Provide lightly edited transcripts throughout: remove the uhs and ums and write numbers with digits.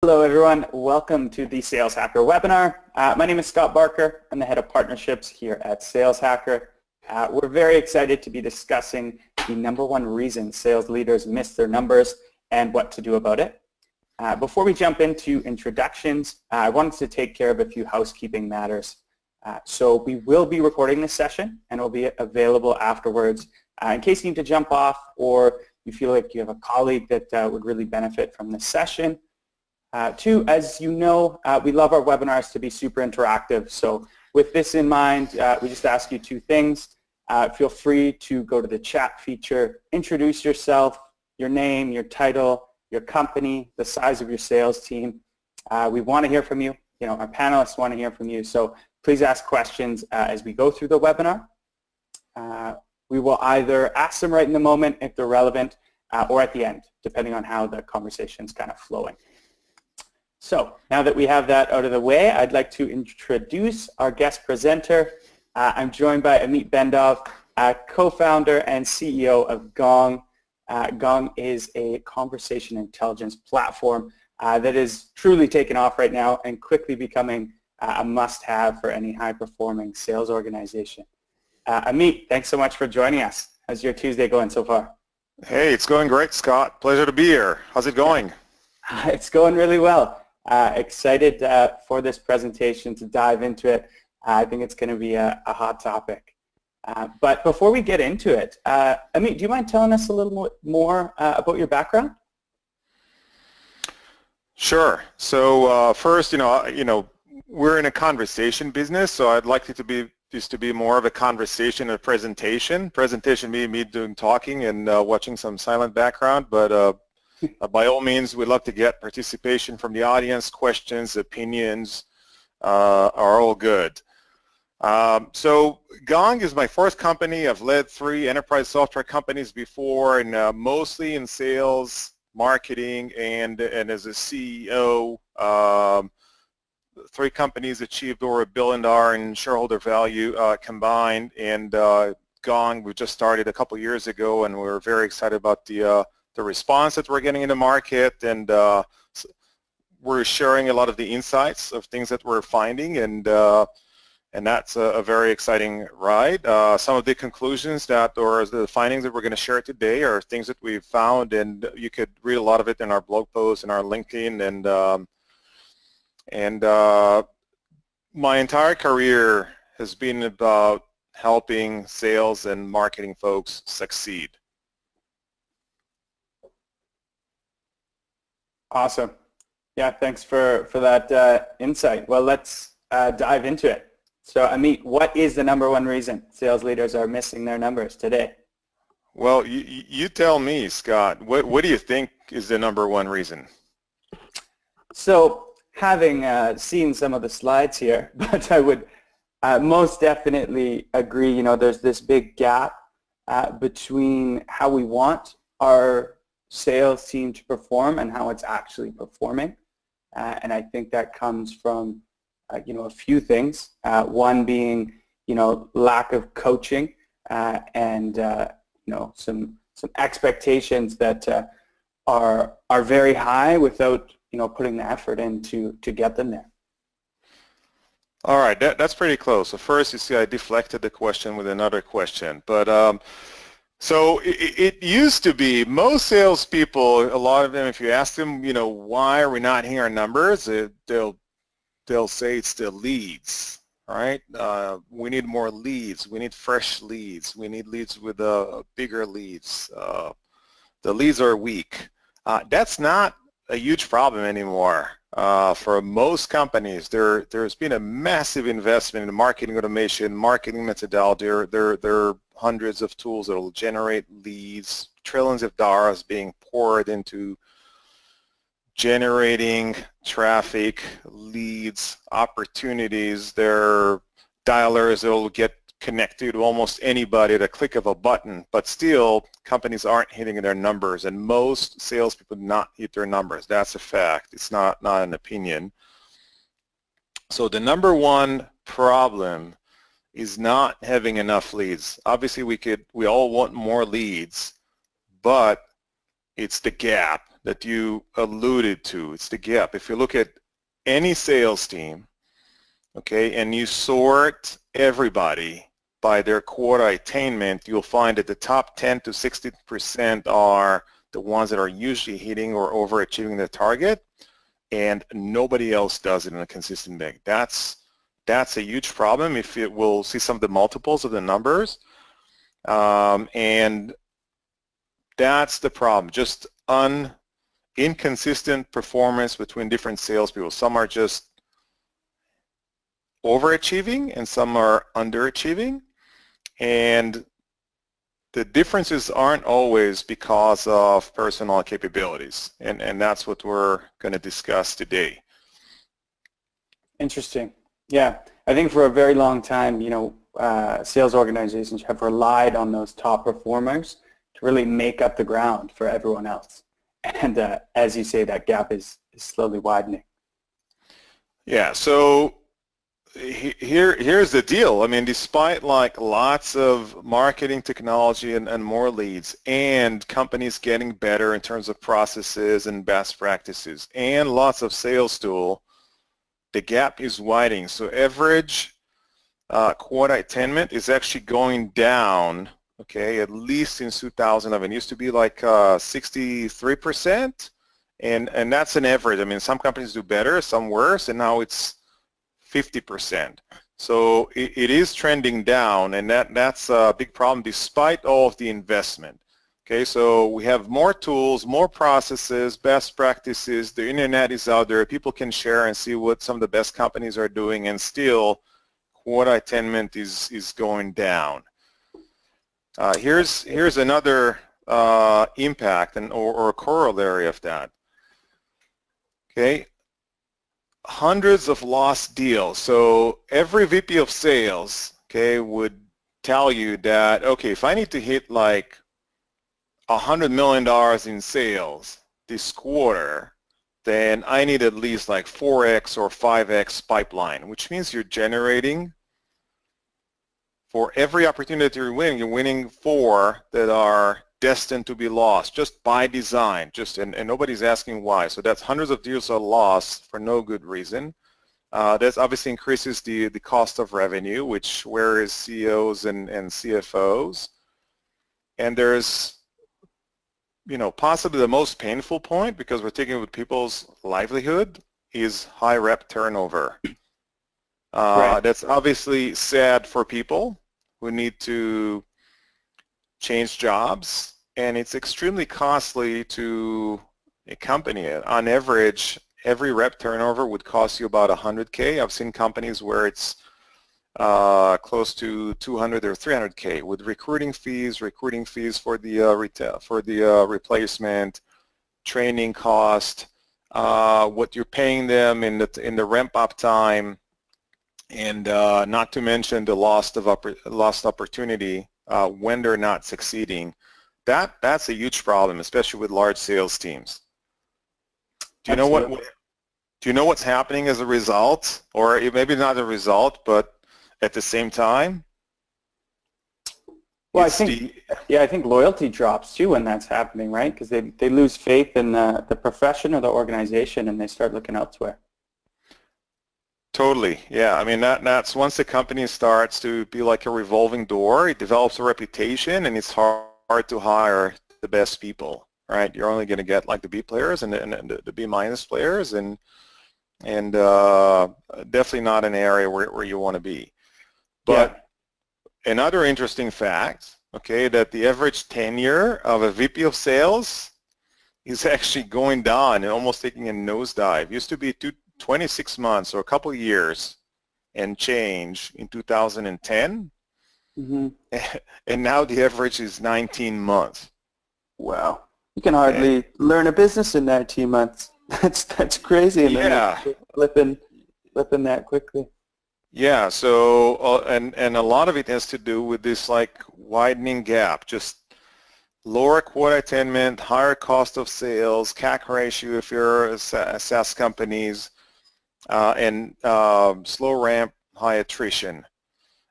Hello everyone, welcome to the Sales Hacker webinar. My name is Scott Barker. I'm the head of partnerships here at Sales Hacker. We're very excited to be discussing the number one reason sales leaders miss their numbers and what to do about it. Before we jump into introductions, I wanted to take care of a few housekeeping matters. So we will be recording this session and it will be available afterwards in case you need to jump off or you feel like you have a colleague that would really benefit from this session. Two, as you know, we love our webinars to be super interactive. So with this in mind, we just ask you two things. Feel free to go to the chat feature, introduce yourself, your name, your title, your company, the size of your sales team. We want to hear from you. Our panelists want to hear from you. So please ask questions as we go through the webinar. We will either ask them right in the moment if they're relevant or at the end, depending on how the conversation's kind of flowing. So now that we have that out of the way, I'd like to introduce our guest presenter. I'm joined by Amit Bendov, co-founder and CEO of Gong. Gong is a conversation intelligence platform that is truly taken off right now and quickly becoming a must-have for any high-performing sales organization. Amit, thanks so much for joining us. How's your Tuesday going so far? Hey, it's going great, Scott. Pleasure to be here. How's it going? It's going really well. Excited for this presentation to dive into it. I think it's going to be a hot topic. But before we get into it, Amit, do you mind telling us a little more about your background? Sure. So first, we're in a conversation business, so I'd like it to be more of a conversation, a presentation. Presentation being me doing talking and watching some silent background, but by all means, we'd love to get participation from the audience. Questions, opinions are all good. So Gong is my first company. I've led 3 enterprise software companies before, and mostly in sales, marketing, and as a CEO. 3 companies achieved over $1 billion in shareholder value combined, and Gong we just started a couple years ago, and we're very excited about the response that we're getting in the market, and we're sharing a lot of the insights of things that we're finding, and that's a very exciting ride. Some of the conclusions or the findings that we're going to share today are things that we've found, and you could read a lot of it in our blog posts and our LinkedIn, and my entire career has been about helping sales and marketing folks succeed. Awesome. Yeah, thanks for that insight. Well, let's dive into it. So, Amit, what is the number one reason sales leaders are missing their numbers today? Well, you tell me, Scott. What do you think is the number one reason? So, having seen some of the slides here, but I would most definitely agree, there's this big gap between how we want our sales team to perform and how it's actually performing. And I think that comes from, a few things. One being, lack of coaching and, some expectations that are very high without, putting the effort in to get them there. All right, that's pretty close. So first, you see I deflected the question with another question. But so it used to be most salespeople, a lot of them, if you ask them, why are we not hitting our numbers, they'll say it's the leads, right? We need more leads. We need fresh leads. We need leads with bigger leads. The leads are weak. That's not a huge problem anymore. For most companies, there's been a massive investment in marketing automation, marketing methodology. There are hundreds of tools that will generate leads, trillions of dollars being poured into generating traffic, leads, opportunities. There are dialers that will get connected to almost anybody at a click of a button, but still companies aren't hitting their numbers, and most salespeople do not hit their numbers. That's a fact. It's not an opinion. So the number one problem is not having enough leads. Obviously we all want more leads, but it's the gap that you alluded to. It's the gap. If you look at any sales team, okay, and you sort everybody by their quota attainment, you'll find that the top 10 to 60% are the ones that are usually hitting or overachieving their target, and nobody else does it in a consistent way. That's a huge problem if it will see some of the multiples of the numbers, and that's the problem. Just inconsistent performance between different salespeople. Some are just overachieving and some are underachieving, and the differences aren't always because of personal capabilities, and that's what we're going to discuss today. Interesting. Yeah, I think for a very long time, sales organizations have relied on those top performers to really make up the ground for everyone else. And as you say, that gap is slowly widening. Yeah, so here's the deal. I mean, despite like lots of marketing technology and more leads, and companies getting better in terms of processes and best practices, and lots of sales tool, the gap is widening. So average quota attainment is actually going down, okay, at least in 2011. It used to be like 63%, and that's an average. I mean, some companies do better, some worse, and now it's 50%. So it is trending down, and that's a big problem despite all of the investment. Okay, so we have more tools, more processes, best practices. The internet is out there. People can share and see what some of the best companies are doing, and still quota attainment is going down. Here's another impact or a corollary of that. Okay, hundreds of lost deals. So every VP of sales, okay, would tell you that, okay, if I need to hit like $100 million in sales this quarter, then I need at least like 4x or 5x pipeline, which means you're generating, for every opportunity you're winning 4 that are destined to be lost just by design, and nobody's asking why. So that's hundreds of deals are lost for no good reason. That obviously increases the cost of revenue, which worries CEOs and CFOs. And there's, possibly the most painful point, because we're taking with people's livelihood, is high rep turnover. Right. That's obviously sad for people who need to change jobs, and it's extremely costly to a company. On average, every rep turnover would cost you about $100K. I've seen companies where it's close to $200 or $300K with recruiting fees for the replacement, training cost, what you're paying them in the ramp up time, and not to mention the lost opportunity when they're not succeeding. That's a huge problem, especially with large sales teams. Do you know what's happening as a result, or maybe not a result, but at the same time? Well, I think loyalty drops too when that's happening, right? Because they lose faith in the profession or the organization, and they start looking elsewhere. Totally, yeah. I mean, that's once the company starts to be like a revolving door, it develops a reputation, and it's hard to hire the best people, right? You're only going to get like the B players and the B minus players, and definitely not an area where you want to be. But another interesting fact, okay, that the average tenure of a VP of sales is actually going down and almost taking a nosedive. It used to be 26 months or a couple of years and change in 2010, and now the average is 19 months. Wow. You can hardly learn a business in 19 months. That's crazy. And then flipping that quickly. Yeah, so and a lot of it has to do with this like widening gap, just lower quota attainment, higher cost of sales, CAC ratio if you're a SaaS companies, and slow ramp, high attrition,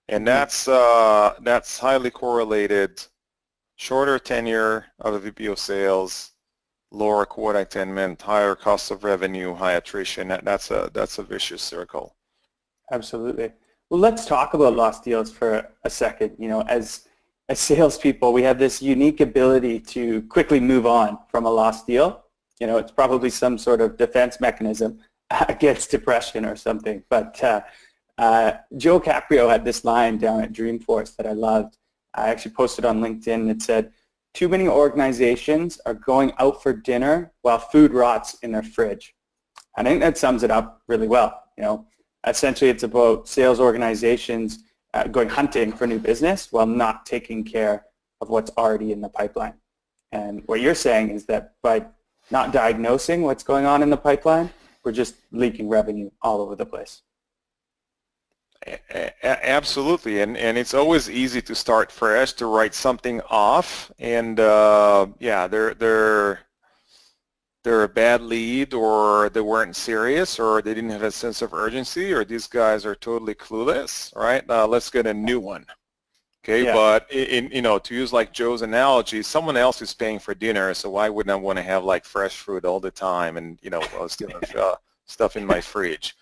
and that's highly correlated. Shorter tenure of a VP of sales lower quote attainment, higher cost of revenue, high attrition. That's a vicious circle. Absolutely. Well, let's talk about lost deals for a second. As salespeople, we have this unique ability to quickly move on from a lost deal. It's probably some sort of defense mechanism against depression or something. But Joe Caprio had this line down at Dreamforce that I loved. I actually posted on LinkedIn. It said, "Too many organizations are going out for dinner while food rots in their fridge." I think that sums it up really well. Essentially, it's about sales organizations going hunting for new business while not taking care of what's already in the pipeline. And what you're saying is that by not diagnosing what's going on in the pipeline, we're just leaking revenue all over the place. Absolutely, and it's always easy to start fresh, to write something off, and yeah, they're a bad lead, or they weren't serious, or they didn't have a sense of urgency, or these guys are totally clueless, right? Let's get a new one. Okay, yeah. But to use like Joe's analogy, someone else is paying for dinner, so why wouldn't I want to have like fresh fruit all the time and still have stuff in my fridge?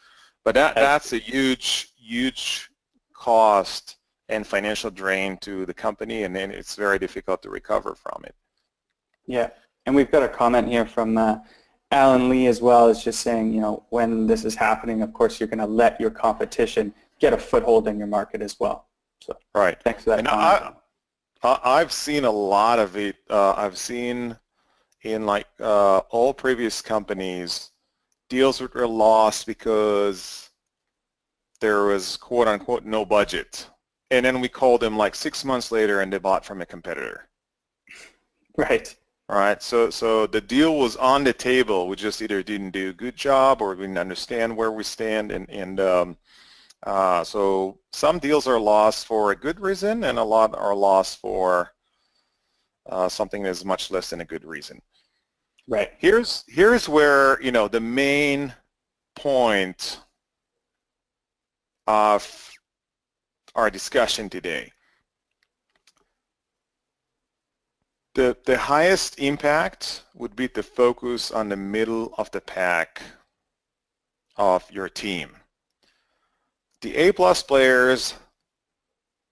But that's a huge cost and financial drain to the company, and then it's very difficult to recover from it. Yeah, and we've got a comment here from Alan Lee as well. Is just saying, when this is happening, of course, you're going to let your competition get a foothold in your market as well. So, right. Thanks for that and comment. I've seen a lot of it. I've seen in like all previous companies, deals were lost because there was quote unquote no budget, and then we called them like 6 months later and they bought from a competitor. Right. All right, so the deal was on the table. We just either didn't do a good job or we didn't understand where we stand, and so some deals are lost for a good reason, and a lot are lost for something that is much less than a good reason. Right. Here's where the main point of our discussion today. The highest impact would be to focus on the middle of the pack of your team. The A+ players,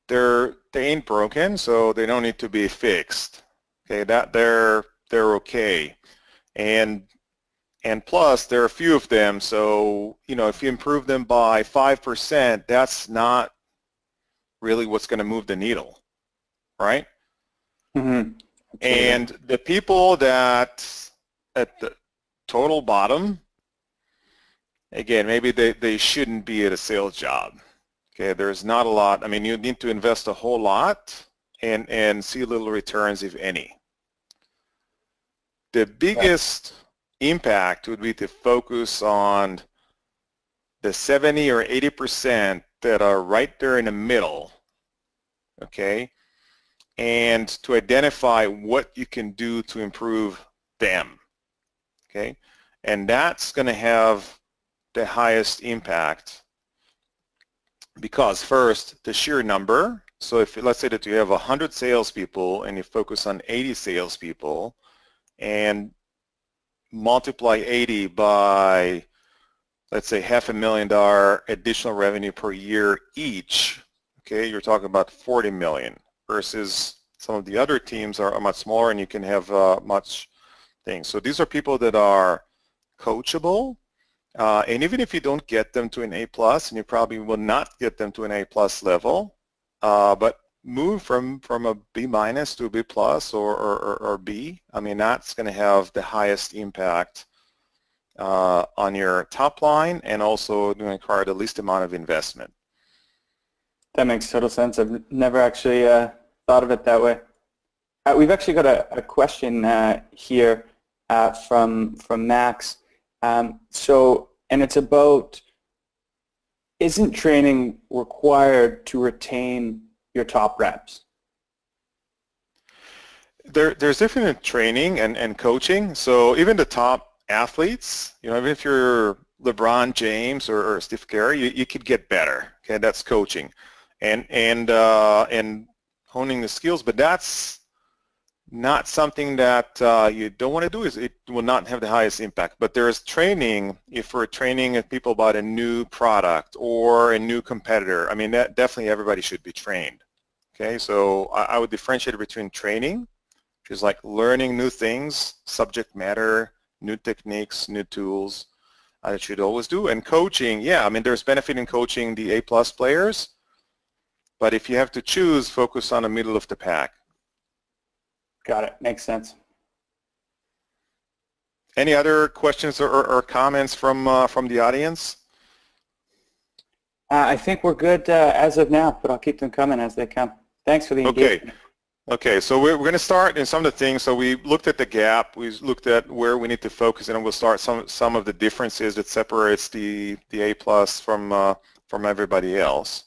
they ain't broken, so they don't need to be fixed. Okay, that they're okay. And plus, there are a few of them, so if you improve them by 5%, that's not really what's going to move the needle, right? Mm-hmm. And the people that at the total bottom, again, maybe they shouldn't be at a sales job. Okay, there's not a lot. I mean, you need to invest a whole lot and see little returns, if any. The biggest impact would be to focus on the 70 or 80% that are right there in the middle, okay, and to identify what you can do to improve them, okay, and that's going to have the highest impact because first, the sheer number. So if let's say that you have 100 salespeople and you focus on 80 salespeople and multiply 80 by, let's say, $500,000 additional revenue per year each, okay, you're talking about 40 million versus some of the other teams are much smaller and you can have much things. So these are people that are coachable, and even if you don't get them to an A+, and you probably will not get them to an A+ level, but move from a B- to a B+ or B, I mean, that's going to have the highest impact on your top line and also going to require the least amount of investment. That makes total sense. I've never actually thought of it that way. We've actually got a question here from Max. And it's about, isn't training required to retain your top reps? There's different training and coaching. So even the top athletes, even if you're LeBron James or Steve Curry, you could get better. Okay, that's coaching and honing the skills, but that's not something that you don't want to do. Is it will not have the highest impact. But there's training. If we're training people about a new product or a new competitor, I mean, that definitely everybody should be trained. Okay, so I would differentiate between training, which is like learning new things, subject matter, new techniques, new tools. I should always do. And coaching, yeah, I mean, there's benefit in coaching the A+ players, but if you have to choose, focus on the middle of the pack. Got it. Makes sense. Any other questions or comments from the audience? I think we're good as of now, but I'll keep them coming as they come. Thanks for the engagement. Okay, so we're going to start in some of the things. So we looked at the gap, we looked at where we need to focus, and we'll start some of the differences that separates the A+ from everybody else.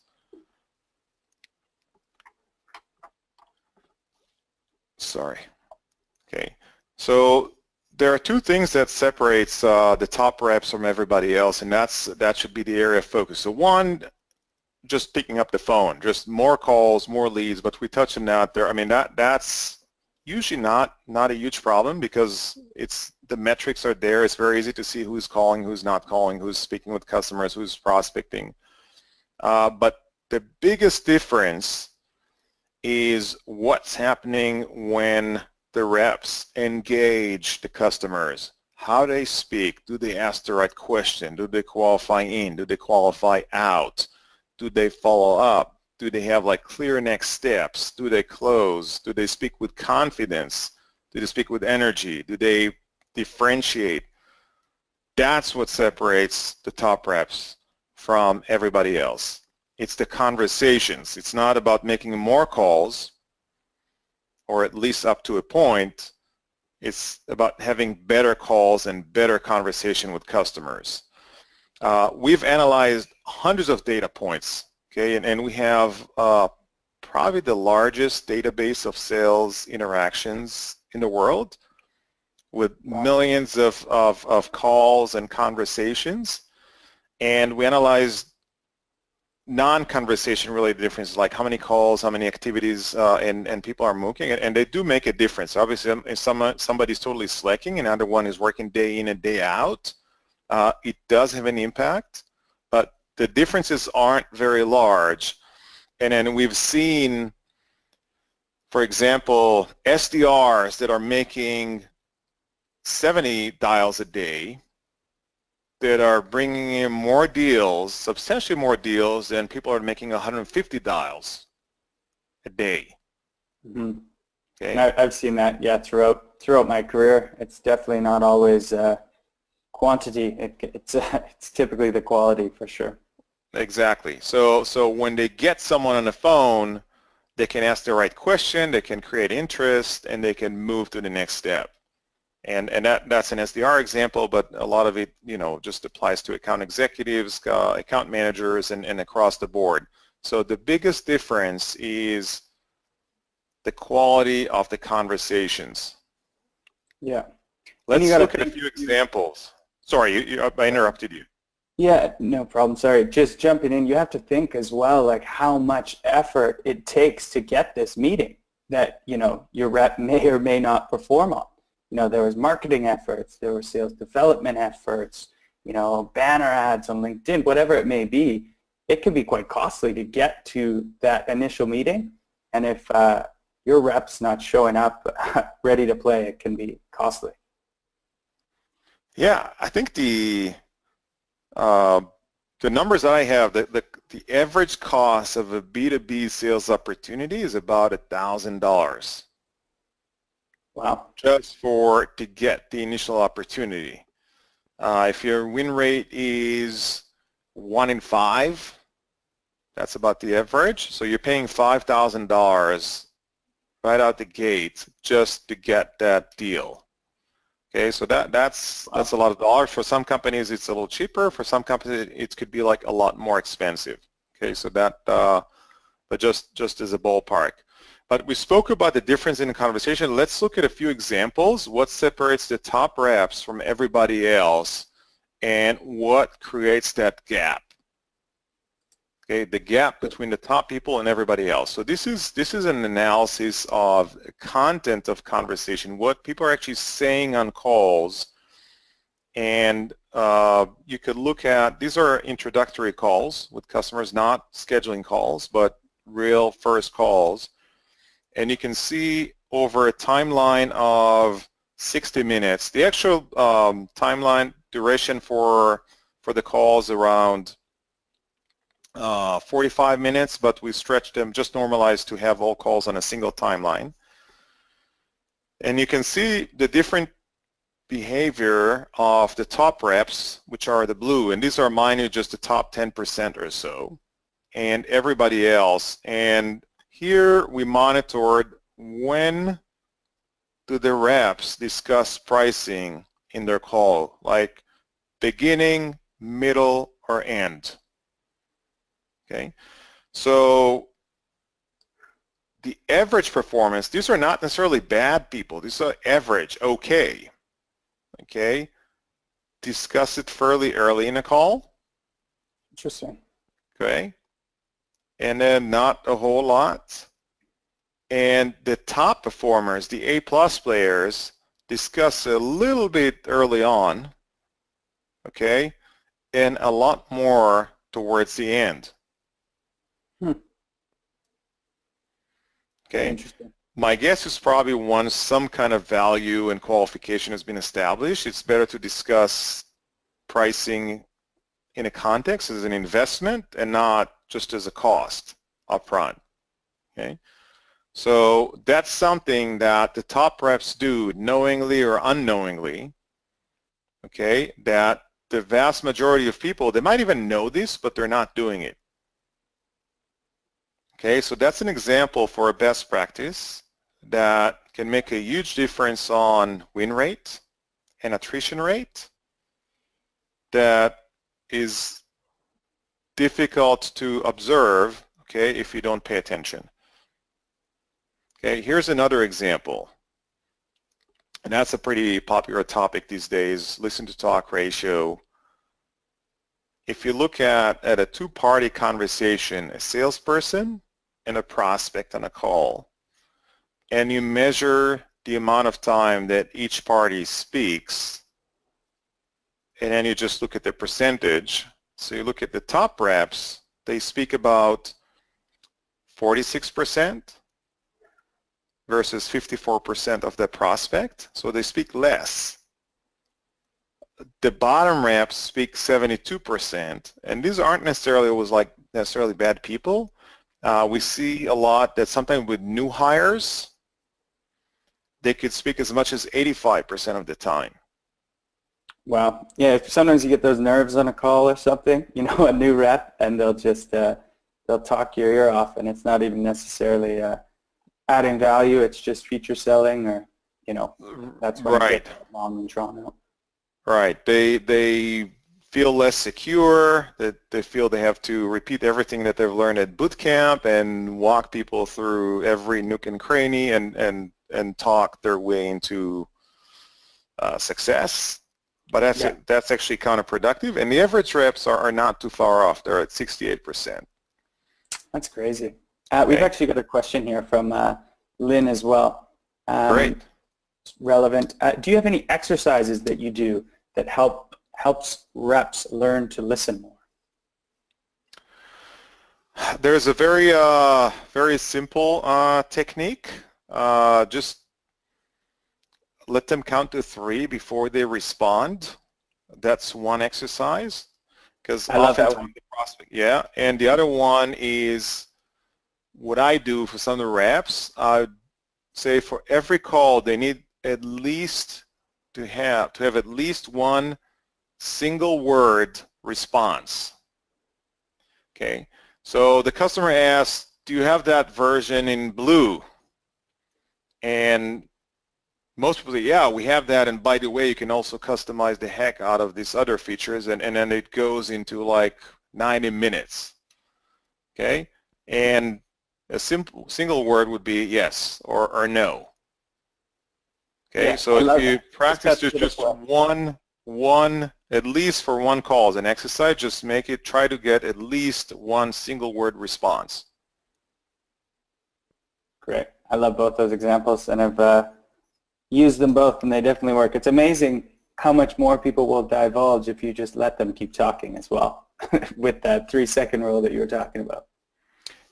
Sorry. Okay, so there are two things that separates the top reps from everybody else, and that should be the area of focus. So one, just picking up the phone, just more calls, more leads, but we touched on that there. I mean, that's usually not a huge problem because the metrics are there. It's very easy to see who's calling, who's not calling, who's speaking with customers, who's prospecting. But the biggest difference is what's happening when the reps engage the customers. How they speak, do they ask the right question, do they qualify in, do they qualify out? Do they follow up? Do they have like clear next steps? Do they close? Do they speak with confidence? Do they speak with energy? Do they differentiate? That's what separates the top reps from everybody else. It's the conversations. It's not about making more calls, or at least up to a point. It's about having better calls and better conversation with customers. We've analyzed hundreds of data points, okay, and we have probably the largest database of sales interactions in the world with millions of calls and conversations. And we analyzed non-conversation related differences, like how many calls, how many activities, and people are making, and they do make a difference. Obviously, if somebody's totally slacking and another one is working day in and day out, it does have an impact, but the differences aren't very large. And then we've seen, for example, SDRs that are making 70 dials a day that are bringing in more deals, substantially more deals than people are making 150 dials a day. Mm-hmm. Okay. I've seen that, yeah, throughout my career. It's definitely not always quantity. It's typically the quality for sure. Exactly. So when they get someone on the phone, they can ask the right question, they can create interest, and they can move to the next step. And that's an SDR example, but a lot of it, just applies to account executives, account managers, and across the board. So the biggest difference is the quality of the conversations. Yeah. Let's look at a few examples. Sorry, I interrupted you. Yeah, no problem. Sorry. Just jumping in, you have to think as well, like how much effort it takes to get this meeting that, your rep may or may not perform on. There was marketing efforts, there were sales development efforts, banner ads on LinkedIn, whatever it may be. It can be quite costly to get to that initial meeting. And if your rep's not showing up ready to play, it can be costly. Yeah, I think the numbers that I have, the average cost of a B2B sales opportunity is about $1,000. Wow. Just to get the initial opportunity. If your win rate is 1 in 5, that's about the average. So you're paying $5,000 right out the gate just to get that deal. Okay, so that's a lot of dollars. For some companies, it's a little cheaper. For some companies, it could be like a lot more expensive. Okay, so but just as a ballpark. But we spoke about the difference in the conversation. Let's look at a few examples. What separates the top reps from everybody else, and what creates that gap? Okay, the gap between the top people and everybody else. So this is an analysis of content of conversation, what people are actually saying on calls, and you could look at, these are introductory calls with customers, not scheduling calls, but real first calls, and you can see over a timeline of 60 minutes. The actual timeline duration for the calls around 45 minutes, but we stretched them, just normalized to have all calls on a single timeline. And you can see the different behavior of the top reps, which are the blue, and these are, mind you, just the top 10% or so, and everybody else. And here we monitored when do the reps discuss pricing in their call, like beginning, middle, or end. Okay, so the average performance, these are not necessarily bad people, these are average, okay. Okay, discuss it fairly early in a call. Interesting. Okay, and then not a whole lot. And the top performers, the A-plus players, discuss a little bit early on, okay, and a lot more towards the end. Okay. Interesting. My guess is probably once some kind of value and qualification has been established, it's better to discuss pricing in a context as an investment and not just as a cost upfront. Okay. So that's something that the top reps do knowingly or unknowingly, okay, that the vast majority of people, they might even know this, but they're not doing it. Okay, so that's an example for a best practice that can make a huge difference on win rate and attrition rate that is difficult to observe, okay, if you don't pay attention. Okay, here's another example, and that's a pretty popular topic these days, listen-to-talk ratio. If you look at a two-party conversation, a salesperson and a prospect on a call, and you measure the amount of time that each party speaks, and then you just look at the percentage. So you look at the top reps, they speak about 46% versus 54% of the prospect, so they speak less. The bottom reps speak 72%, and these aren't necessarily always like necessarily bad people. We see a lot that sometimes with new hires, they could speak as much as 85% of the time. Wow. Yeah, sometimes you get those nerves on a call or something, you know, a new rep, and they'll just, they'll talk your ear off, and it's not even necessarily adding value, it's just feature selling, or, you know, that's when it gets long and drawn out. Right. They feel less secure, that they feel they have to repeat everything that they've learned at boot camp and walk people through every nook and cranny and talk their way into success. But that's actually counterproductive, and the average reps are not too far off. They're at 68%. That's crazy. We've actually got a question here from Lynn as well. Great. Relevant. Do you have any exercises that you do that helps reps learn to listen more? There's a very simple technique. Just let them count to 3 before they respond. That's one exercise. Because I love that one. the prospect, yeah. And the other one is what I do for some of the reps. I say for every call they need at least to have at least one single word response. Okay. So the customer asks, "Do you have that version in blue?" And most people say, yeah, we have that, and by the way, you can also customize the heck out of these other features, and then it goes into like 90 minutes, okay? And a single word would be yes or no, okay? Yeah, so if you practice just one at least for one call as an exercise, just try to get at least one single word response. Great. I love both those examples, and I've used them both, and they definitely work. It's amazing how much more people will divulge if you just let them keep talking as well, with that 3-second rule that you were talking about.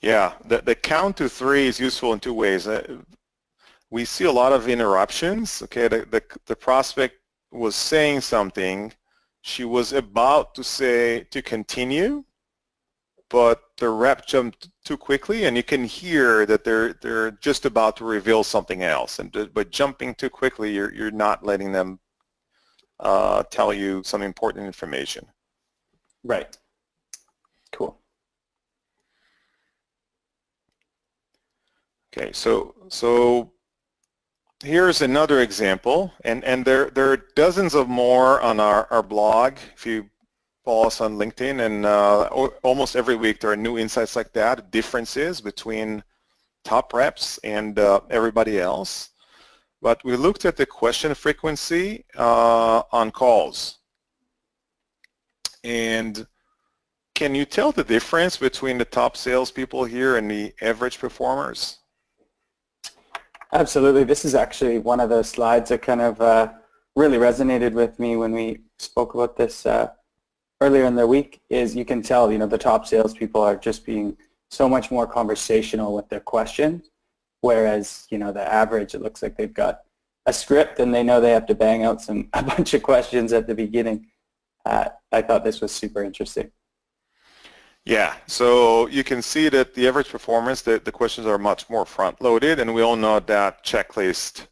Yeah, the count to 3 is useful in 2 ways. We see a lot of interruptions. Okay, the prospect was saying something, she was about to continue, but the rep jumped too quickly, and you can hear that they're just about to reveal something else. And by jumping too quickly, you're not letting them tell you some important information. Right. Cool. Okay, so here's another example, and there are dozens of more on our blog. If you follow us on LinkedIn, and almost every week there are new insights like that, differences between top reps and everybody else. But we looked at the question frequency on calls. And can you tell the difference between the top salespeople here and the average performers? Absolutely. This is actually one of those slides that kind of really resonated with me when we spoke about this earlier in the week. Is you can tell, the top salespeople are just being so much more conversational with their questions, whereas, the average, it looks like they've got a script and they know they have to bang out a bunch of questions at the beginning. I thought this was super interesting. Yeah, so you can see that the average performance, the questions are much more front-loaded, and we all know that checklist,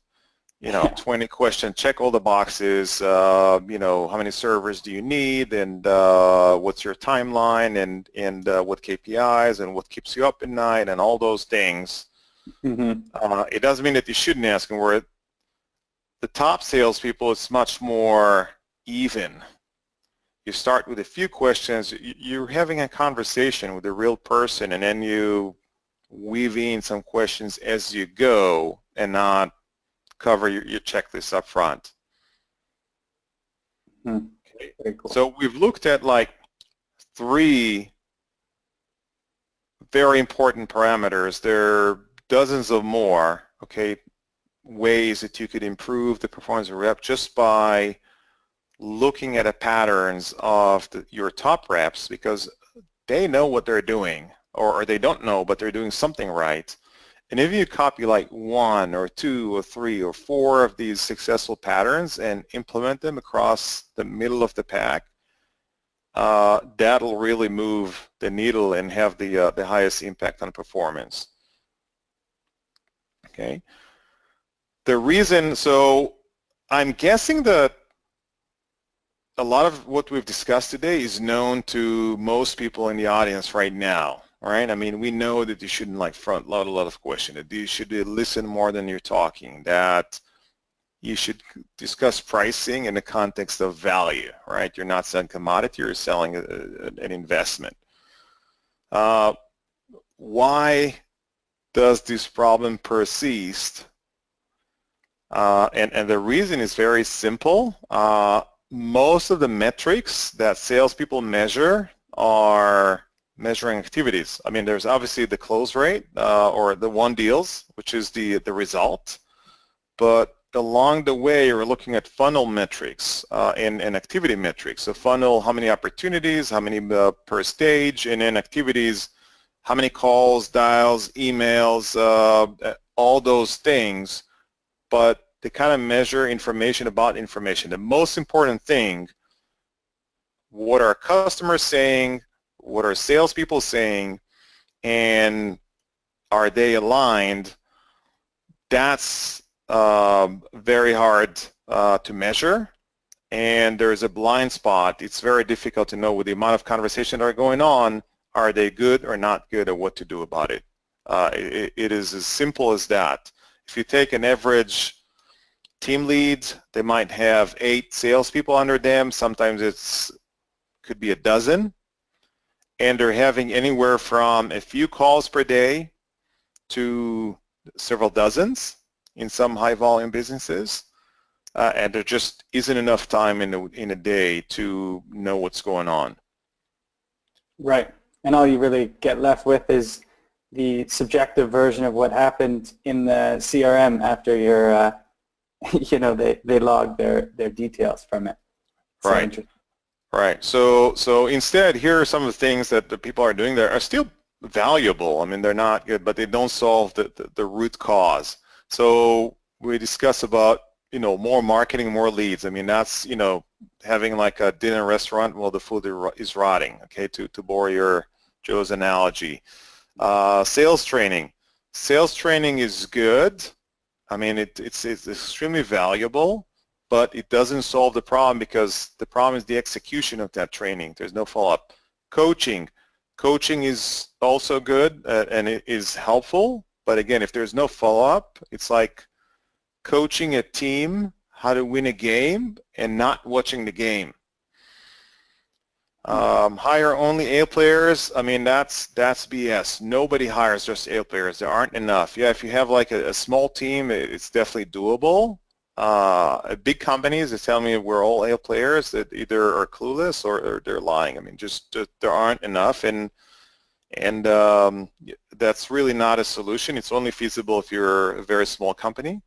20 questions, check all the boxes, how many servers do you need, and what's your timeline, and what KPIs, and what keeps you up at night, and all those things. Mm-hmm. It doesn't mean that you shouldn't ask them. Where the top salespeople, it's much more even. You start with a few questions, you're having a conversation with a real person, and then you weave in some questions as you go and not cover your checklist up front. Okay. Very cool. So we've looked at like 3 very important parameters. There are dozens of more, ways that you could improve the performance of a rep just by looking at the patterns of your top reps, because they know what they're doing, or they don't know, but they're doing something right. And if you copy like 1 or 2 or 3 or 4 of these successful patterns and implement them across the middle of the pack, that'll really move the needle and have the highest impact on performance. Okay. The reason, so I'm guessing that a lot of what we've discussed today is known to most people in the audience right now, right? I mean, we know that you shouldn't front load a lot of questions, that you should listen more than you're talking, that you should discuss pricing in the context of value, right? You're not selling commodity, you're selling an investment. Why does this problem persist? And the reason is very simple. Most of the metrics that salespeople measure are measuring activities. I mean, there's obviously the close rate or the won deals, which is the result. But along the way, we're looking at funnel metrics and activity metrics. So funnel, how many opportunities, how many per stage, and then activities, how many calls, dials, emails, all those things. But they kind of measure information about information. The most important thing, what are customers saying, what are salespeople saying, and are they aligned? That's very hard to measure, and there's a blind spot. It's very difficult to know with the amount of conversation that are going on, are they good or not good, or what to do about it. It is as simple as that. If you take an average team lead, they might have 8 salespeople under them. Sometimes could be a dozen, and they're having anywhere from a few calls per day to several dozens in some high volume businesses. and there just isn't enough time in a day to know what's going on. Right. And all you really get left with is the subjective version of what happened in the CRM after your, they logged their details from it. So Right. Right. So instead, here are some of the things that the people are doing that are still valuable. I mean, they're not good, but they don't solve the root cause. So we discuss about, more marketing, more leads. I mean, that's, having like a dinner restaurant, well, the food is rotting, okay, to borrow Joe's analogy. Sales training. Sales training is good. I mean, it's extremely valuable, but it doesn't solve the problem because the problem is the execution of that training. There's no follow-up. Coaching. Coaching is also good and it is helpful, but again, if there's no follow-up, it's like coaching a team how to win a game and not watching the game. Hire only A players. I mean, that's BS. Nobody hires just A players. There aren't enough. Yeah, if you have like a small team, it's definitely doable. Big companies that tell me we're all A players that either are clueless or they're lying. I mean, just there aren't enough, and that's really not a solution. It's only feasible if you're a very small company.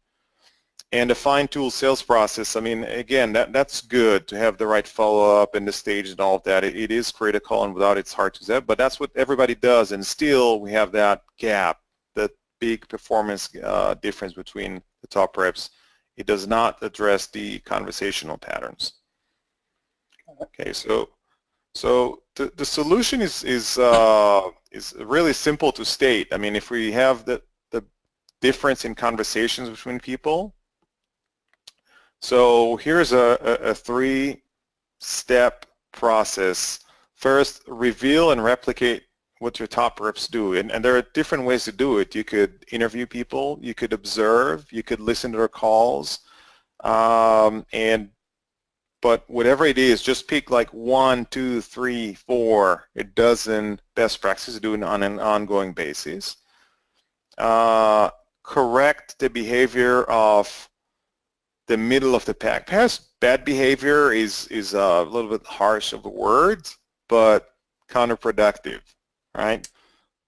And a fine-tuned sales process, I mean, again, that's good to have the right follow-up and the stage and all of that. It is critical, and without it's hard to do, but that's what everybody does, and still we have that gap, that big performance difference between the top reps. It does not address the conversational patterns. Okay, so the solution is really simple to state. I mean, if we have the difference in conversations between people, so here's a three-step process. First, reveal and replicate what your top reps do. And there are different ways to do it. You could interview people, you could observe, you could listen to their calls, but whatever it is, just pick like 1, 2, 3, 4 a dozen best practices to do on an ongoing basis. Correct the behavior of the middle of the pack. Perhaps bad behavior is a little bit harsh of a word, but counterproductive, right?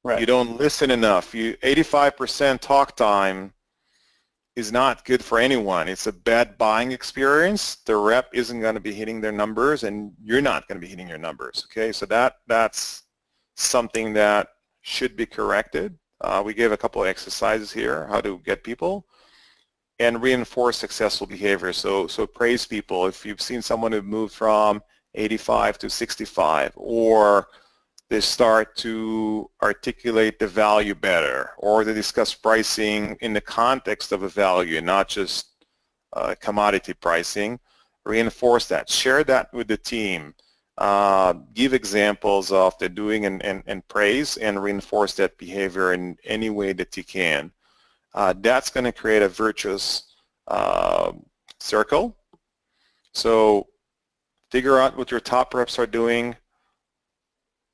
Right. You don't listen enough. 85% talk time is not good for anyone. It's a bad buying experience. The rep isn't going to be hitting their numbers, and you're not going to be hitting your numbers. Okay, so that's something that should be corrected. We gave a couple of exercises here, how to get people, and reinforce successful behavior. So praise people. If you've seen someone who moved from 85 to 65, or they start to articulate the value better, or they discuss pricing in the context of a value and not just commodity pricing, reinforce that. Share that with the team. Give examples of the doing and praise, and reinforce that behavior in any way that you can. That's going to create a virtuous circle. So figure out what your top reps are doing.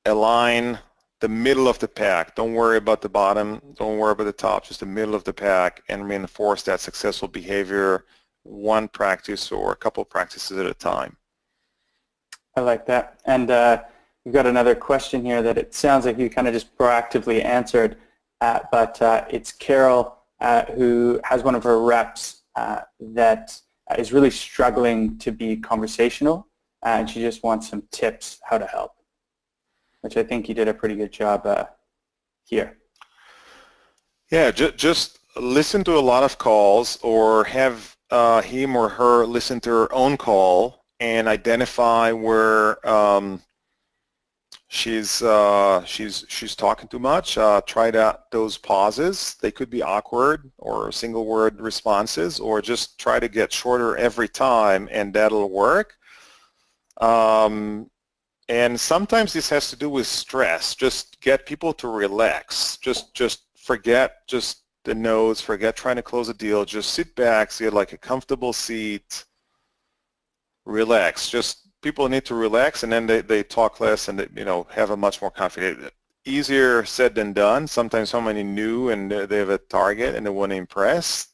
Align the middle of the pack. Don't worry about the bottom. Don't worry about the top. Just the middle of the pack, and reinforce that successful behavior one practice or a couple practices at a time. I like that. And we've got another question here that it sounds like you kind of just proactively answered, but it's Carol who has one of her reps that is really struggling to be conversational, and she just wants some tips how to help, which I think you did a pretty good job here. Yeah, just listen to a lot of calls, or have him or her listen to her own call and identify where she's talking too much. Try those pauses. They could be awkward or single word responses, or just try to get shorter every time, and that'll work. And sometimes this has to do with stress. Just get people to relax. Just forget just the no's, forget trying to close a deal. Just sit back, sit like a comfortable seat, relax. Just people need to relax, and then they talk less, and they, have a much more confident. Easier said than done. Sometimes somebody new and they have a target and they want to impress,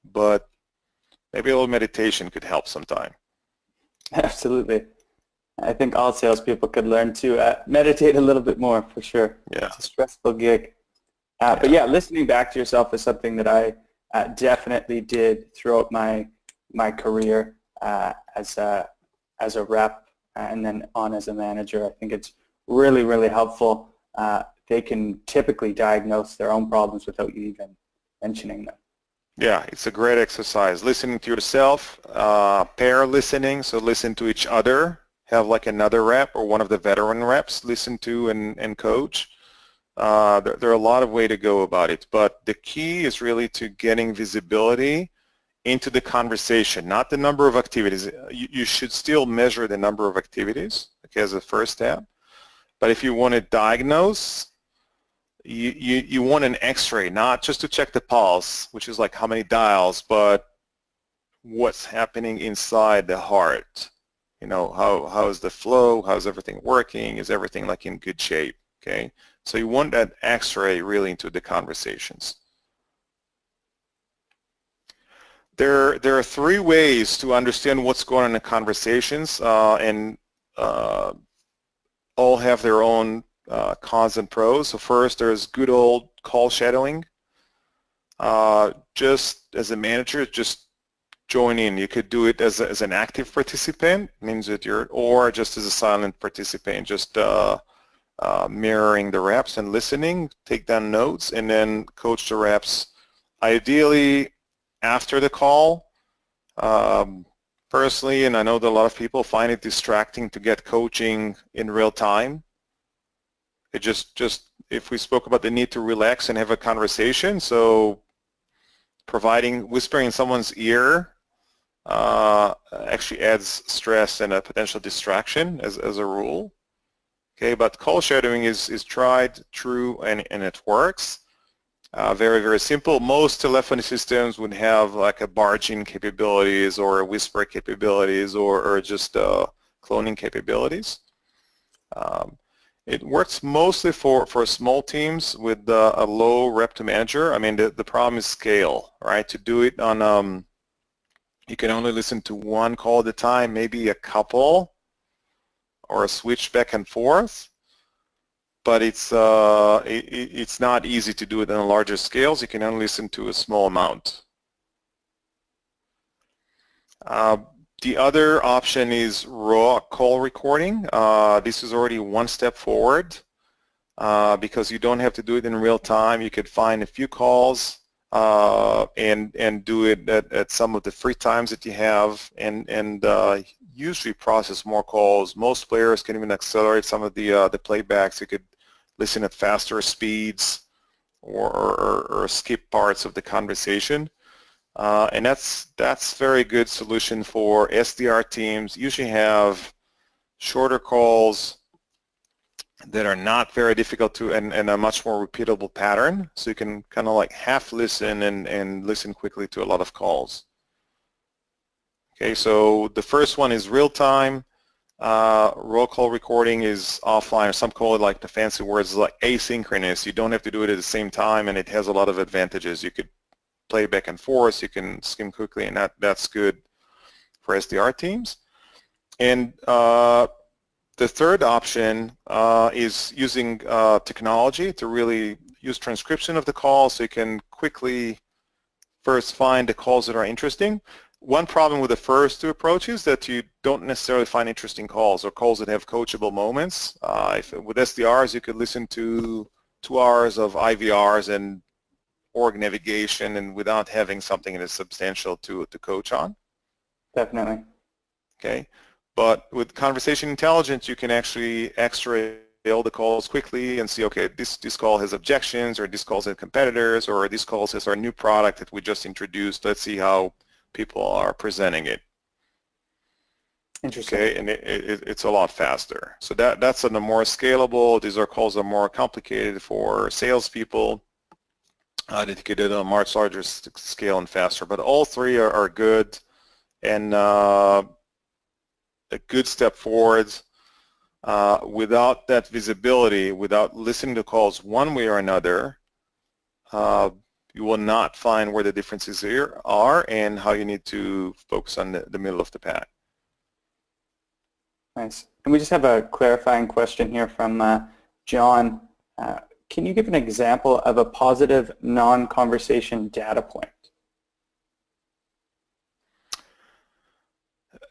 but Maybe a little meditation could help sometime. Absolutely. I think all salespeople could learn to meditate a little bit more, for sure. Yeah. It's a stressful gig. But yeah, listening back to yourself is something that I definitely did throughout my career as a rep and then on as a manager. I think it's really, really helpful. They can typically diagnose their own problems without you even mentioning them. Yeah, it's a great exercise. Listening to yourself, pair listening, so listen to each other. Have like another rep or one of the veteran reps listen to and coach. There are a lot of ways to go about it, but the key is really to getting visibility into the conversation, not the number of activities. You should still measure the number of activities, okay, as a first step. But if you want to diagnose, you want an X-ray, not just to check the pulse, which is like how many dials, but what's happening inside the heart. You know, how is the flow? How's everything working? Is everything like in good shape? Okay, so you want that X-ray really into the conversations. There are three ways to understand what's going on in the conversations, and all have their own cons and pros. So first, there's good old call shadowing. Just as a manager, just join in. You could do it as an active participant, means that or just as a silent participant, just mirroring the reps and listening, take down notes, and then coach the reps. Ideally, after the call, personally, and I know that a lot of people find it distracting to get coaching in real time. It just if we spoke about the need to relax and have a conversation, so whispering in someone's ear actually adds stress and a potential distraction as a rule. Okay, but call shadowing is tried, true, and it works. Very, very simple. Most telephony systems would have like a barging capabilities or whisper capabilities or just cloning capabilities. It works mostly for small teams with a low rep to manager. I mean, the problem is scale, right? To do it on, you can only listen to one call at a time, maybe a couple, or a switch back and forth. But it's not easy to do it on larger scales. You can only listen to a small amount. The other option is raw call recording. This is already one step forward because you don't have to do it in real time. You could find a few calls and do it at some of the free times that you have and usually process more calls. Most players can even accelerate some of the playbacks. You could listen at faster speeds or skip parts of the conversation. And that's very good solution for SDR teams. Usually have shorter calls that are not very difficult to and a much more repeatable pattern. So you can kind of like half listen and listen quickly to a lot of calls. Okay, so the first one is real time. Raw call recording is offline. Some call it like the fancy words like asynchronous. You don't have to do it at the same time, and it has a lot of advantages. You could play back and forth. You can skim quickly, and that's good for SDR teams. And the third option is using technology to really use transcription of the call, so you can quickly first find the calls that are interesting. One problem with the first two approaches that you don't necessarily find interesting calls or calls that have coachable moments. With SDRs, you could listen to 2 hours of IVRs and org navigation and without having something that is substantial to coach on. Definitely. Okay, but with conversation intelligence, you can actually extract all the calls quickly and see, okay, this call has objections, or this call has competitors, or this call has our new product that we just introduced. Let's see how people are presenting it. Interesting. Okay, and it's a lot faster. So that's on a more scalable. These are calls that are more complicated for salespeople. That you could do it on a much larger scale and faster. But all three are good and a good step forward. Without that visibility, without listening to calls one way or another, you will not find where the differences here are and how you need to focus on the middle of the pack. Nice. And we just have a clarifying question here from John. Can you give an example of a positive non-conversation data point?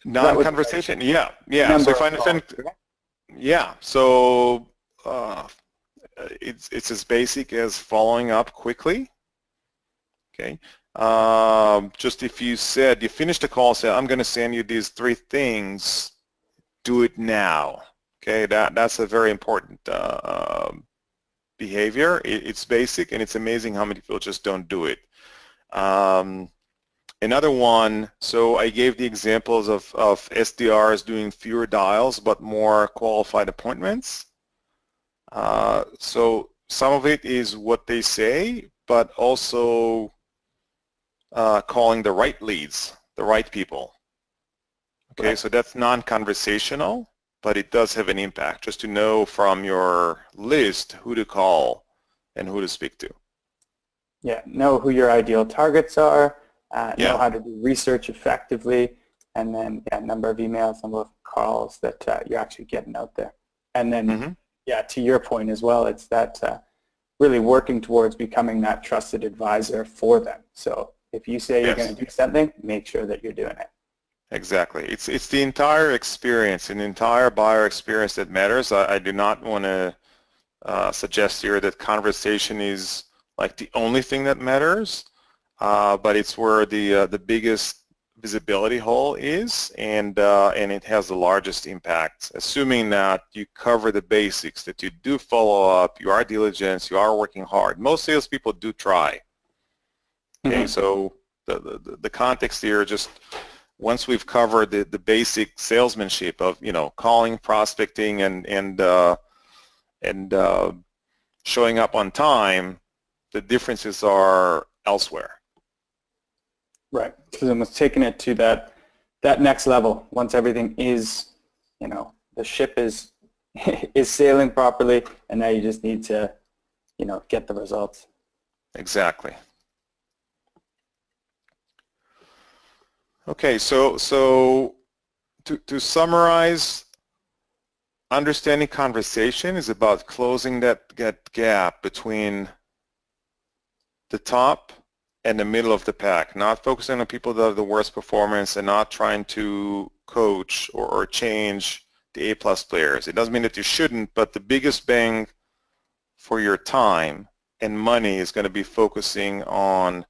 Non-conversation, yeah. So it's as basic as following up quickly. Okay. Just if you said you finished the call, say I'm going to send you these 3 things, do it now. Okay, that's a very important behavior. It's basic, and it's amazing how many people just don't do it. Another one, so I gave the examples of SDRs doing fewer dials but more qualified appointments. So some of it is what they say, but also calling the right leads, the right people. Okay, right. So that's non-conversational, but it does have an impact, just to know from your list who to call and who to speak to. Yeah, know who your ideal targets are, know how to do research effectively, and then number of emails, number of calls that you're actually getting out there. And then, to your point as well, it's that really working towards becoming that trusted advisor for them. So if you say you're going to do something, make sure that you're doing it. Exactly. It's the entire experience, an entire buyer experience that matters. I do not want to suggest here that conversation is like the only thing that matters, but it's where the biggest visibility hole is, and it has the largest impact, assuming that you cover the basics, that you do follow up, you are diligent, you are working hard. Most salespeople do try. Okay, so the context here, just once we've covered the basic salesmanship of calling, prospecting, and showing up on time, the differences are elsewhere. Right, because almost taking it to that next level. Once everything is, the ship is sailing properly, and now you just need to, get the results. Exactly. Okay, so to summarize, understanding conversation is about closing that gap between the top and the middle of the pack, not focusing on people that have the worst performance and not trying to coach or change the A-plus players. It doesn't mean that you shouldn't, but the biggest bang for your time and money is going to be focusing on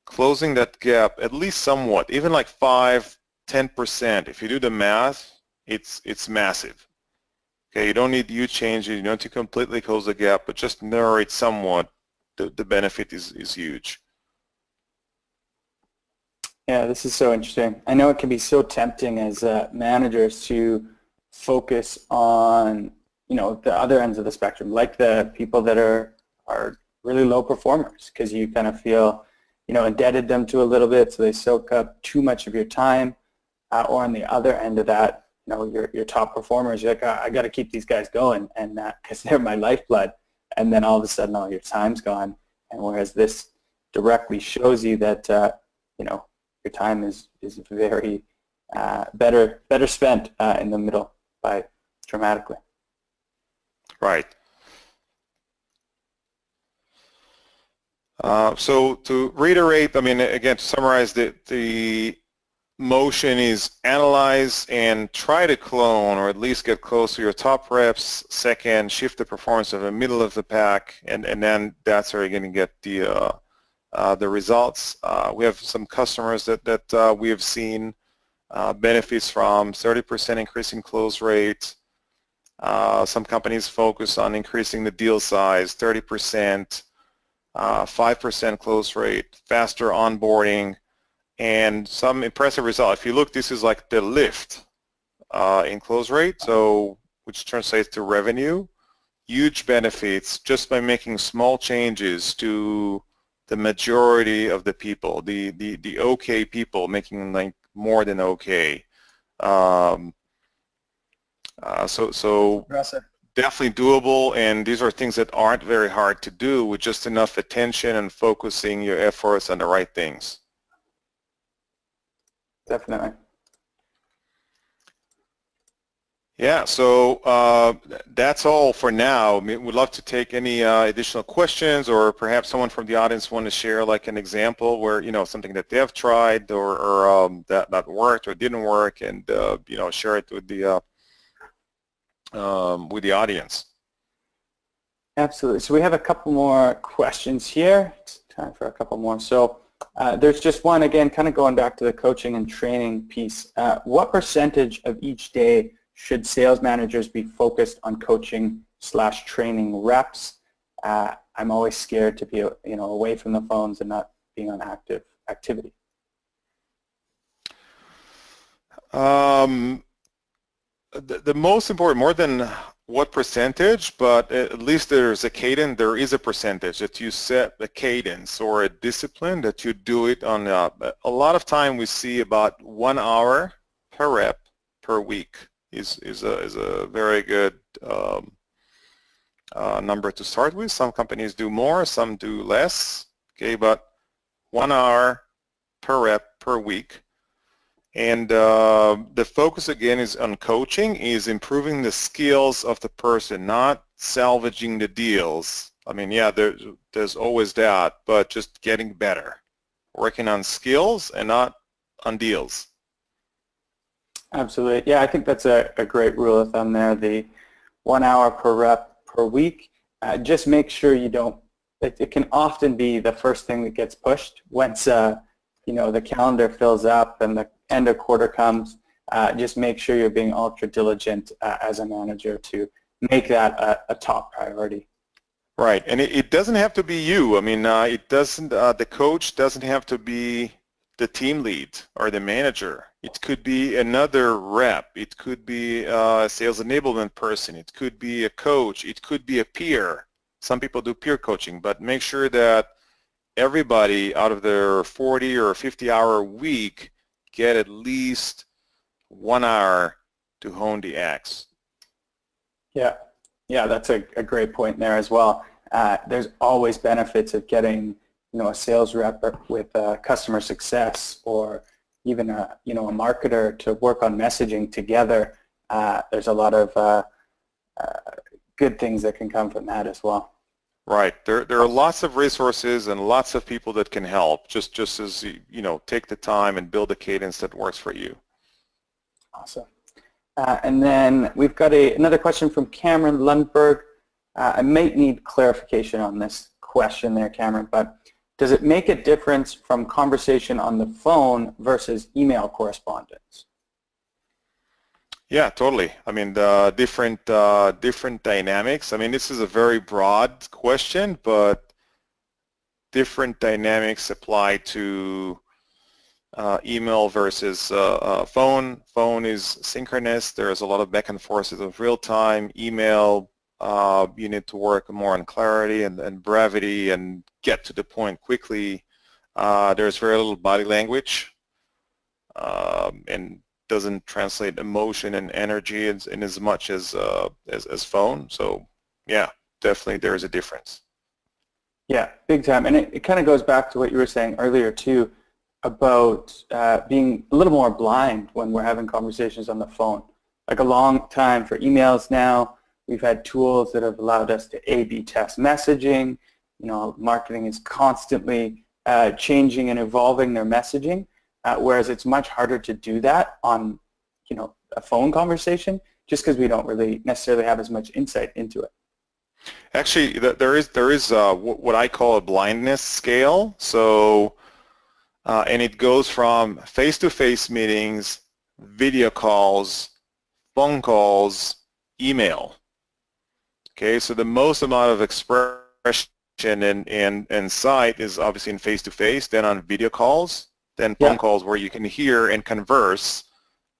closing that gap at least somewhat, even like 5-10%. If you do the math, it's massive. Okay, you don't need huge changes, you don't need to completely close the gap, but just narrow it somewhat. The benefit is huge. Yeah, this is so interesting. I know it can be so tempting as managers to focus on, the other ends of the spectrum, like the people that are really low performers, because you kind of feel, indebted them to a little bit, so they soak up too much of your time. Or on the other end of that, your top performers, you're like, I got to keep these guys going, and because they're my lifeblood. And then all of a sudden, all your time's gone. And whereas this directly shows you that, your time is very better spent in the middle by dramatically. Right. So to reiterate, again, to summarize, the motion is analyze and try to clone, or at least get close to your top reps. Second, shift the performance of the middle of the pack, and then that's where you're going to get the results. We have some customers that we have seen benefits from 30% increase in close rate. Some companies focus on increasing the deal size, 30%, 5% close rate, faster onboarding, and some impressive result. If you look, this is like the lift in close rate, so which translates to revenue. Huge benefits just by making small changes to the majority of the people, the okay people, making like more than okay. So impressive. definitely doable, and these are things that aren't very hard to do with just enough attention and focusing your efforts on the right things. Definitely. Yeah, so that's all for now. I mean, we'd love to take any additional questions, or perhaps someone from the audience want to share like an example where, something that they've tried or that worked or didn't work, and share it with the audience. Absolutely. So we have a couple more questions here. It's time for a couple more. So there's just one, again, kind of going back to the coaching and training piece. What percentage of each day should sales managers be focused on coaching/training reps? I'm always scared to be, away from the phones and not being on active activity. The most important, more than what percentage, but at least there's a cadence, there is a percentage that you set a cadence or a discipline that you do it on. A lot of time we see about 1 hour per rep per week is a very good number to start with. Some companies do more, some do less, okay, but 1 hour per rep per week. And the focus again is on coaching, is improving the skills of the person, not salvaging the deals. I mean, yeah, there's always that, but just getting better, working on skills and not on deals. Absolutely. Yeah, I think that's a great rule of thumb there, the 1 hour per rep per week. Just make sure you don't, it can often be the first thing that gets pushed once, the calendar fills up and the end of quarter comes. Just make sure you're being ultra diligent as a manager to make that a top priority. Right, and it doesn't have to be you. I mean, it doesn't. The coach doesn't have to be the team lead or the manager. It could be another rep. It could be a sales enablement person. It could be a coach. It could be a peer. Some people do peer coaching, but make sure that everybody out of their 40 or 50-hour week get at least 1 hour to hone the axe. Yeah, that's a great point there as well. There's always benefits of getting, a sales rep with customer success, or even a marketer to work on messaging together. There's a lot of good things that can come from that as well. Right. There are lots of resources and lots of people that can help. Just as take the time and build a cadence that works for you. Awesome. And then we've got another question from Cameron Lundberg. I might need clarification on this question there, Cameron, but does it make a difference from conversation on the phone versus email correspondence? Yeah, totally. I mean, the different dynamics. I mean, this is a very broad question, but different dynamics apply to email versus phone. Phone is synchronous. There's a lot of back and forth of real time. Email, you need to work more on clarity and brevity and get to the point quickly. There's very little body language and doesn't translate emotion and energy in as much as phone. So yeah, definitely there is a difference. Yeah, big time. And it kind of goes back to what you were saying earlier too, about being a little more blind when we're having conversations on the phone. Like a long time for emails now, we've had tools that have allowed us to A/B test messaging. Marketing is constantly changing and evolving their messaging, whereas it's much harder to do that on, a phone conversation, just because we don't really necessarily have as much insight into it. Actually, there is what I call a blindness scale. So, and it goes from face-to-face meetings, video calls, phone calls, email. Okay, so the most amount of expression and sight is obviously in face-to-face, then on video calls, then phone calls where you can hear and converse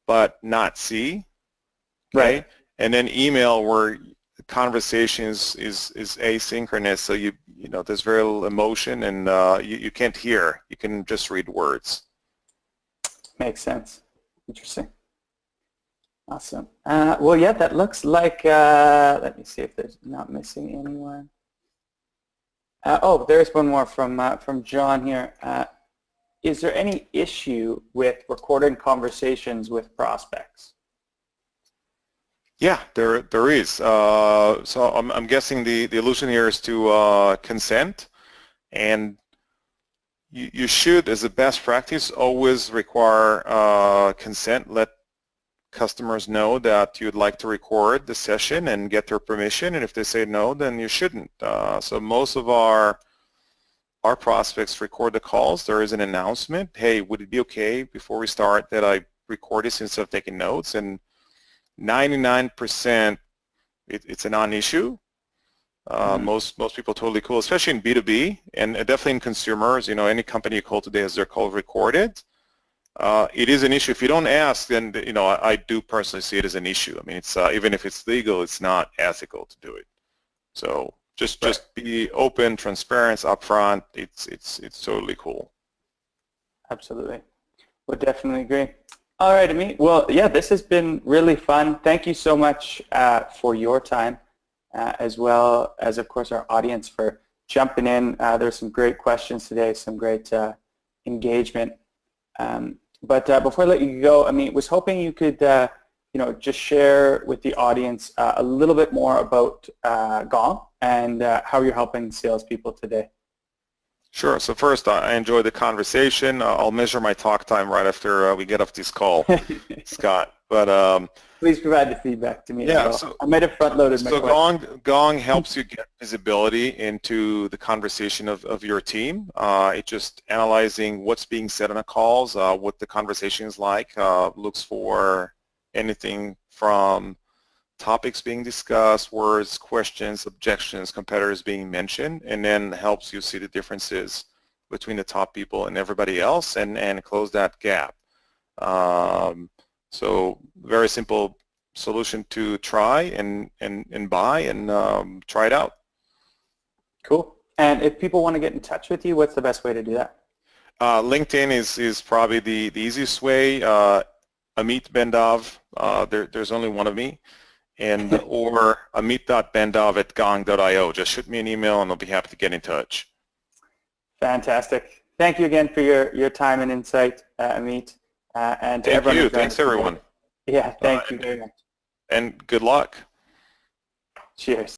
but not see. Okay? Right. And then email where the conversation is asynchronous, so there's very little emotion and you can't hear. You can just read words. Makes sense. Interesting. Awesome. Well, yeah, that looks like, let me see if there's not missing anyone. Oh, there's one more from John here. Is there any issue with recording conversations with prospects? Yeah, there is. So I'm guessing the allusion here is to consent, and you should, as a best practice, always require consent. Let customers know that you'd like to record the session and get their permission, and if they say no, then you shouldn't. So most of our prospects record the calls. There is an announcement, hey, would it be okay before we start that I record this instead of taking notes? And 99% it's a non-issue. Most people are totally cool, especially in B2B, and definitely in consumers. You know, any company you call today has their call recorded. It is an issue. If you don't ask, then, you know, I do personally see it as an issue. I mean, it's even if it's legal, it's not ethical to do it. So just be open, transparent, upfront. It's totally cool. Absolutely. Would definitely agree. All right, Amit. Well, yeah, this has been really fun. Thank you so much for your time, as well as, of course, our audience for jumping in. There's some great questions today, some great engagement. But before I let you go, Amit, was hoping you could, you know, just share with the audience a little bit more about Gong and how you're helping salespeople today. Sure. So first, I enjoyed the conversation. I'll measure my talk time right after we get off this call, Scott. But please provide the feedback to me. Yeah, as well. I might have front-loaded my question. So Gong helps you get visibility into the conversation of your team. It's just analyzing what's being said on the calls, what the conversation is like, looks for anything from topics being discussed, words, questions, objections, competitors being mentioned, and then helps you see the differences between the top people and everybody else and close that gap. So very simple solution to try and buy and try it out. Cool. And if people want to get in touch with you, what's the best way to do that? LinkedIn is probably the easiest way. Amit Bendov, there's only one of me. And or amit.bendov@gong.io. Just shoot me an email and I'll be happy to get in touch. Fantastic. Thank you again for your time and insight, Amit. And to everyone. Thanks everyone. Yeah, thank you very much. And good luck. Cheers.